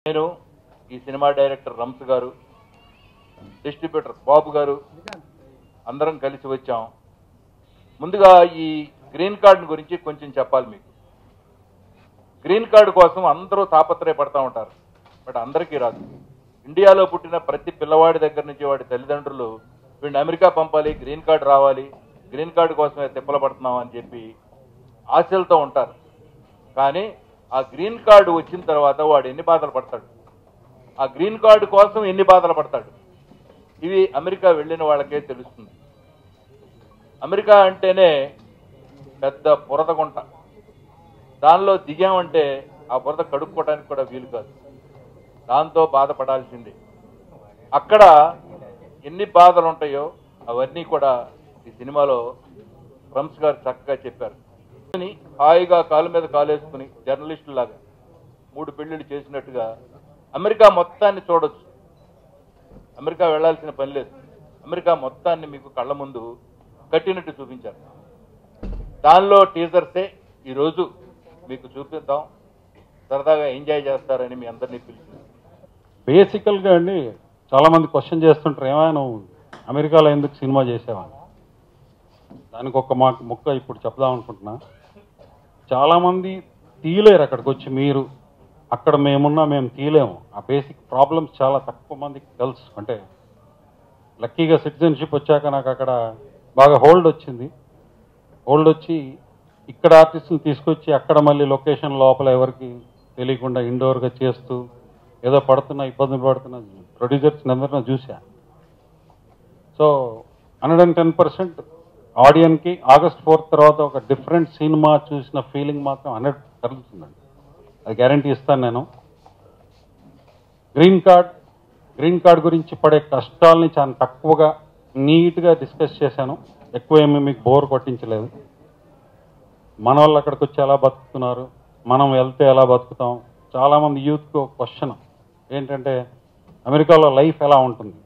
నేను ఈ cinema director రంస్ గారు, డిస్ట్రిబ్యూటర్ బాబు గారు అందరం కలిసి వచ్చాం. ముందుగా ఈ గ్రీన్ కార్డు గురించి కొంచెం చెప్పాలి మీకు. గ్రీన్ కార్డు కోసం అందరూ తాపత్రయపడతా ఉంటారు, బట్ అందరికీ రాదు. ఇండియాలో పుట్టిన ప్రతి పిల్లవాడి దగ్గర నుంచి వాడి తల్లిదండ్రులు వీడిని అమెరికా పంపాలి, గ్రీన్ కార్డు రావాలి, గ్రీన్ కార్డు కోసమే తిప్పలు పడుతున్నాం అని చెప్పి ఆశలతో ఉంటారు. కానీ ఆ గ్రీన్ కార్డు వచ్చిన తర్వాత వాడు ఎన్ని బాధలు పడతాడు, ఆ గ్రీన్ కార్డు కోసం ఎన్ని బాధలు పడతాడు, ఇవి అమెరికా వెళ్ళిన వాళ్ళకే తెలుస్తుంది. అమెరికా అంటేనే పెద్ద బురద గుంట. దానిలో దిగామంటే ఆ బురద కడుక్కోవడానికి కూడా వీలు కాదు, దాంతో బాధపడాల్సిందే. అక్కడ ఎన్ని బాధలు ఉంటాయో అవన్నీ కూడా ఈ సినిమాలో రంస్ గారు చక్కగా చెప్పారు. హాయిగా కాలు మీద కాలేసుకుని జర్నలిస్టులాగా 3 పెళ్లిళ్ళు చేసినట్టుగా అమెరికా మొత్తాన్ని చూడొచ్చు. అమెరికా వెళ్లాల్సిన పని లేదు, అమెరికా మొత్తాన్ని మీకు కళ్ళ ముందు కట్టినట్టు చూపించారు. దానిలో టీజర్సే ఈరోజు మీకు చూపిద్దాం, సరదాగా ఎంజాయ్ చేస్తారని మీ అందరినీ పిలిచింది. బేసికల్గా అండి చాలామంది క్వశ్చన్ చేస్తుంటారు, ఏమైనా నువ్వు అమెరికాలో ఎందుకు సినిమా చేసావని. దానికి ఒక ముక్క ఇప్పుడు చెప్దాం అనుకుంటున్నా. చాలామంది తీయలేరు అక్కడికి వచ్చి, మీరు అక్కడ మేము తీయలేము. ఆ బేసిక్ ప్రాబ్లమ్స్ చాలా తక్కువ మందికి తెలుసు. అంటే లక్కీగా సిటిజన్షిప్ వచ్చాక నాకు అక్కడ బాగా హోల్డ్ వచ్చింది. హోల్డ్ వచ్చి ఇక్కడ ఆర్టిస్టులు తీసుకొచ్చి అక్కడ మళ్ళీ లొకేషన్ లోపల ఎవరికి తెలియకుండా ఇండోర్గా చేస్తూ ఏదో పడుతున్నా ఇబ్బందులు పడుతున్న ప్రొడ్యూసర్స్ అందరినీ చూసా. సో 110% ఆడియన్కి August 4th తర్వాత ఒక డిఫరెంట్ సినిమా చూసిన ఫీలింగ్ మాత్రం 100 కలుగుతుందండి, అది గ్యారంటీ ఇస్తాను నేను. గ్రీన్ కార్డ్ గురించి పడే కష్టాలని చాలా తక్కువగా నీట్గా డిస్కస్ చేశాను. ఎక్కువ ఏమీ మీకు బోర్ కొట్టించలేదు. మన వాళ్ళు అక్కడికి వచ్చి ఎలా బతుకుతున్నారు, మనం వెళ్తే ఎలా బతుకుతాం. చాలామంది యూత్కి ఒక క్వశ్చన్ ఏంటంటే అమెరికాలో లైఫ్ ఎలా ఉంటుంది,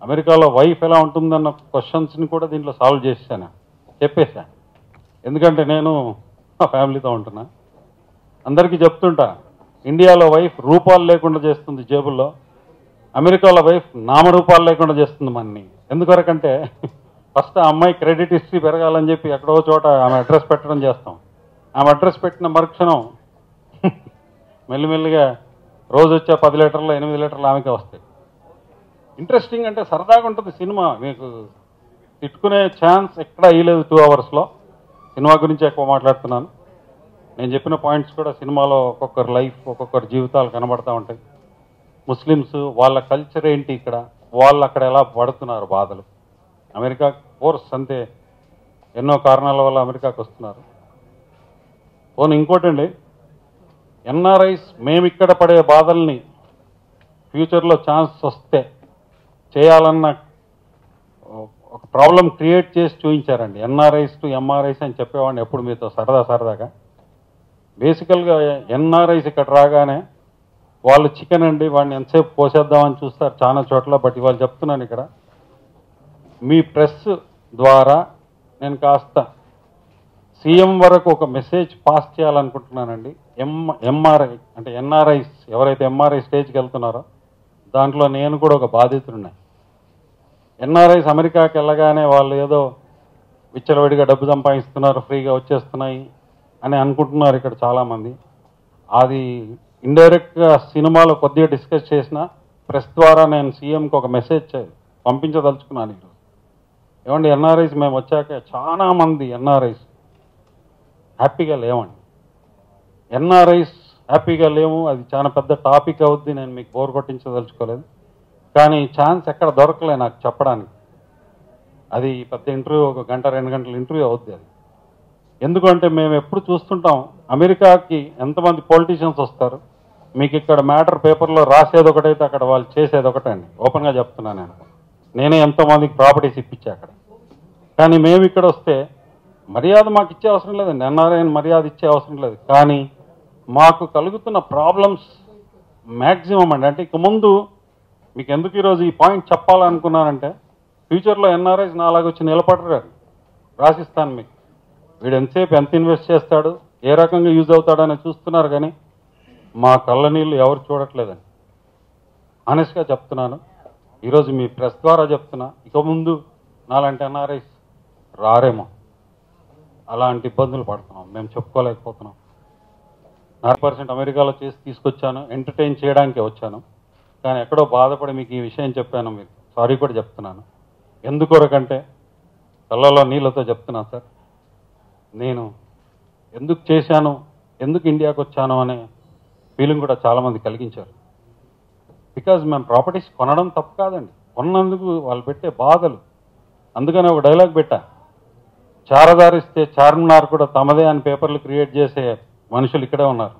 అమెరికాలో వైఫ్ ఎలా ఉంటుందన్న క్వశ్చన్స్ని కూడా దీంట్లో సాల్వ్ చేశాను, చెప్పేశాను. ఎందుకంటే నేను మా ఫ్యామిలీతో ఉంటున్నా, అందరికీ చెప్తుంటా, ఇండియాలో వైఫ్ రూపాలు లేకుండా చేస్తుంది జేబుల్లో, అమెరికాలో వైఫ్ నామరూపాలు లేకుండా చేస్తుంది మనని. ఎందుకొరకంటే ఫస్ట్ ఆ అమ్మాయి క్రెడిట్ హిస్టరీ పెరగాలని చెప్పి ఎక్కడో చోట ఆమె అడ్రస్ పెట్టడం చేస్తాం. ఆమె అడ్రస్ పెట్టిన మరుక్షణం మెల్లిమెల్లిగా రోజు వచ్చే 10 లీటర్లు 8 లీటర్లు ఆమెకే వస్తాయి. ఇంట్రెస్టింగ్ అంటే సరదాగా ఉంటుంది సినిమా. మీకు తిట్టుకునే ఛాన్స్ ఎక్కడా ఇవ్వలేదు 2 అవర్స్లో. సినిమా గురించి ఎక్కువ మాట్లాడుతున్నాను. నేను చెప్పిన పాయింట్స్ కూడా సినిమాలో ఒక్కొక్కరి లైఫ్, ఒక్కొక్కరి జీవితాలు కనబడతా ఉంటాయి. ముస్లిమ్స్ వాళ్ళ కల్చర్ ఏంటి, ఇక్కడ వాళ్ళు అక్కడ ఎలా పడుతున్నారు బాధలు. అమెరికా ఫోర్స్ అంతే, ఎన్నో కారణాల వల్ల అమెరికాకు వస్తున్నారు. పోనీ ఇంకోటండి, ఎన్ఆర్ఐస్ మేము ఇక్కడ పడే బాధల్ని ఫ్యూచర్లో ఛాన్స్ వస్తే చేయాలన్న ఒక ప్రాబ్లం క్రియేట్ చేసి చూపించారండి. ఎన్ఆర్ఐస్ టు ఎంఆర్ఐస్ అని చెప్పేవాడిని ఎప్పుడు మీతో సరదాగా. బేసికల్గా ఎన్ఆర్ఐస్ ఇక్కడ రాగానే వాళ్ళు చికెన్ అండి, వాడిని ఎంతసేపు పోసేద్దామని చూస్తారు చాలా చోట్ల. బట్ ఇవాళ చెప్తున్నాను, ఇక్కడ మీ ప్రెస్ ద్వారా నేను కాస్త సీఎం వరకు ఒక మెసేజ్ పాస్ చేయాలనుకుంటున్నానండి. ఎంఆర్ఐ అంటే ఎన్ఆర్ఐస్ ఎవరైతే ఎంఆర్ఐ స్టేజ్కి వెళ్తున్నారో దాంట్లో నేను కూడా ఒక బాధితుడున్నాయి. ఎన్ఆర్ఐస్ అమెరికాకి వెళ్ళగానే వాళ్ళు ఏదో విచ్చలవిడిగా డబ్బు సంపాదిస్తున్నారు, ఫ్రీగా వచ్చేస్తున్నాయి అని అనుకుంటున్నారు ఇక్కడ చాలామంది. అది ఇండైరెక్ట్గా సినిమాలో కొద్దిగా డిస్కస్ చేసిన ప్రెస్ ద్వారా నేను సీఎంకి ఒక మెసేజ్ పంపించదలుచుకున్నాను ఈరోజు. ఏమండి, ఎన్ఆర్ఐస్ మేము వచ్చాక చాలామంది ఎన్ఆర్ఐస్ హ్యాపీగా లేవండి. ఎన్ఆర్ఐస్ హ్యాపీగా లేవు, అది చాలా పెద్ద టాపిక్ అవుద్ది. నేను మీకు బోర్ కొట్టించదలుచుకోలేదు, కానీ ఛాన్స్ ఎక్కడ దొరకలే నాకు చెప్పడానికి. అది పెద్ద ఇంటర్వ్యూ, 1 గంట 2 గంటల ఇంటర్వ్యూ అవుద్ది అది. ఎందుకంటే మేము ఎప్పుడు చూస్తుంటాం, అమెరికాకి ఎంతమంది పొలిటీషియన్స్ వస్తారు, మీకు ఇక్కడ మ్యాటర్ పేపర్లో రాసేది ఒకటైతే అక్కడ వాళ్ళు చేసేది ఒకటండి. ఓపెన్గా చెప్తున్నాను, నేనే ఎంతోమందికి ప్రాపర్టీస్ ఇప్పించా అక్కడ. కానీ మేము ఇక్కడ వస్తే మర్యాద మాకు ఇచ్చే అవసరం లేదండి, ఎన్ఆర్ఐని మర్యాద ఇచ్చే అవసరం లేదు. కానీ మాకు కలుగుతున్న ప్రాబ్లమ్స్ మ్యాక్సిమం అండి. అంటే ఇక ముందు మీకు ఎందుకు ఈరోజు ఈ పాయింట్ చెప్పాలనుకున్నానంటే, ఫ్యూచర్లో ఎన్ఆర్ఐస్ నాలాగా వచ్చి నిలబడరు. రాసిస్తాను మీకు, వీడు ఎంతసేపు ఎంత ఇన్వెస్ట్ చేస్తాడు, ఏ రకంగా యూజ్ అవుతాడని చూస్తున్నారు. కానీ మా కళ్ళ నీళ్ళు ఎవరు చూడట్లేదని ఆనెస్ట్గా చెప్తున్నాను. ఈరోజు మీ ప్రెస్ ద్వారా చెప్తున్నా, ఇక ముందు నాలాంటి ఎన్ఆర్ఐస్ రారేమో. అలాంటి ఇబ్బందులు పడుతున్నాం, మేము చెప్పుకోలేకపోతున్నాం. 4% అమెరికాలో చేసి తీసుకొచ్చాను, ఎంటర్టైన్ చేయడానికే వచ్చాను. కానీ ఎక్కడో బాధపడి మీకు ఈ విషయం చెప్పాను, మీకు సారీ కూడా చెప్తున్నాను. ఎందుకొరకంటే కళ్ళలో నీళ్ళతో చెప్తున్నాను సార్, నేను ఎందుకు చేశాను, ఎందుకు ఇండియాకి వచ్చాను అనే ఫీలింగ్ కూడా చాలామంది కలిగించారు. బికాజ్ మేము ప్రాపర్టీస్ కొనడం తప్పు కాదండి, కొన్నందుకు వాళ్ళు పెట్టే బాధలు. అందుకని ఒక డైలాగ్ పెట్టా, చారదారిస్తే చార్మినార్ కూడా తమదే అని పేపర్లు క్రియేట్ చేసే మనుషులు ఇక్కడే ఉన్నారు.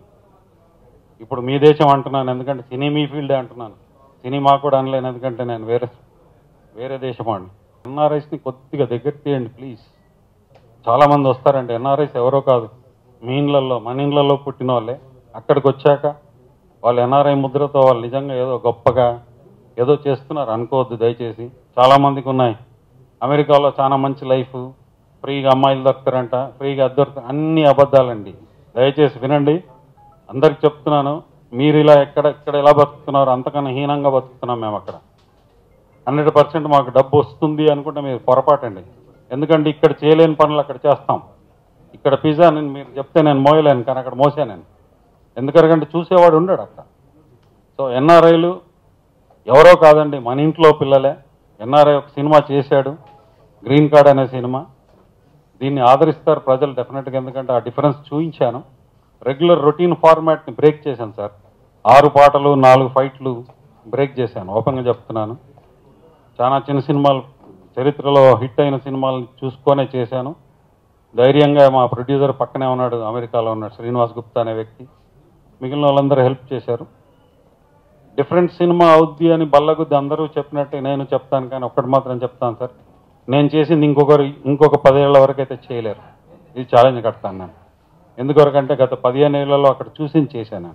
ఇప్పుడు మీ దేశం అంటున్నాను, ఎందుకంటే సినీ మీ ఫీల్డే అంటున్నాను, సినిమా కూడా అనలేను, ఎందుకంటే నేను వేరే దేశం అండి. ఎన్ఆర్ఐస్ని కొద్దిగా దగ్గర తీయండి ప్లీజ్. చాలామంది వస్తారండి, ఎన్ఆర్ఐస్ ఎవరో కాదు, మీ ఇళ్ళల్లో మన ఇళ్ళల్లో పుట్టిన వాళ్ళే. అక్కడికి వచ్చాక వాళ్ళు ఎన్ఆర్ఐ ముద్రతో వాళ్ళు నిజంగా ఏదో గొప్పగా ఏదో చేస్తున్నారు అనుకోవద్దు దయచేసి. చాలామందికి ఉన్నాయి అమెరికాలో చాలా మంచి లైఫ్, ఫ్రీగా అమ్మాయిలు దొరుకుతారంట, ఫ్రీగా అది దొరుకుతారు, అన్ని అబద్ధాలండి. దయచేసి వినండి, అందరికి చెప్తున్నాను. మీరు ఇలా ఎక్కడ ఎలా బతుకుతున్నారు, అంతకన్నా హీనంగా బతుకుతున్నాం మేము అక్కడ. 100% మాకు డబ్బు వస్తుంది అనుకుంటే మీరు పొరపాటండి. ఎందుకంటే ఇక్కడ చేయలేని పనులు అక్కడ చేస్తాం. ఇక్కడ పిజ్జా నేను మీరు చెప్తే నేను మోయలేను, కానీ అక్కడ మోసా నేను. ఎందుకంటే చూసేవాడు ఉండడు అక్కడ. సో ఎన్ఆర్ఐలు ఎవరో కాదండి, మన ఇంట్లో పిల్లలే. ఎన్ఆర్ఐ ఒక సినిమా చేశాడు, గ్రీన్ కార్డ్ అనే సినిమా. దీన్ని ఆదరిస్తారు ప్రజలు డెఫినెట్గా, ఎందుకంటే ఆ డిఫరెన్స్ చూపించాను. రెగ్యులర్ రొటీన్ ఫార్మాట్ని బ్రేక్ చేశాను సార్. 6 పాటలు 4 ఫైట్లు బ్రేక్ చేశాను, ఓపెన్గా చెప్తున్నాను. చాలా చిన్న సినిమాలు, చరిత్రలో హిట్ అయిన సినిమాలను చూసుకొనే చేశాను. ధైర్యంగా మా ప్రొడ్యూసర్ పక్కనే ఉన్నాడు, అమెరికాలో ఉన్నాడు శ్రీనివాస్ గుప్తా అనే వ్యక్తి. మిగిలిన వాళ్ళందరూ హెల్ప్ చేశారు. డిఫరెంట్ సినిమా అవుద్ది అని బల్లగుద్ది అందరూ చెప్పినట్టే నేను చెప్తాను, కానీ ఒక్కటి మాత్రం చెప్తాను సార్, నేను చేసింది ఇంకొక 10 ఏళ్ల వరకు అయితే చేయలేరు. ఇది ఛాలెంజ్ కడతాను నేను. ఎందుకొరకంటే గత 15 ఏళ్లలో అక్కడ చూసి చేశాను.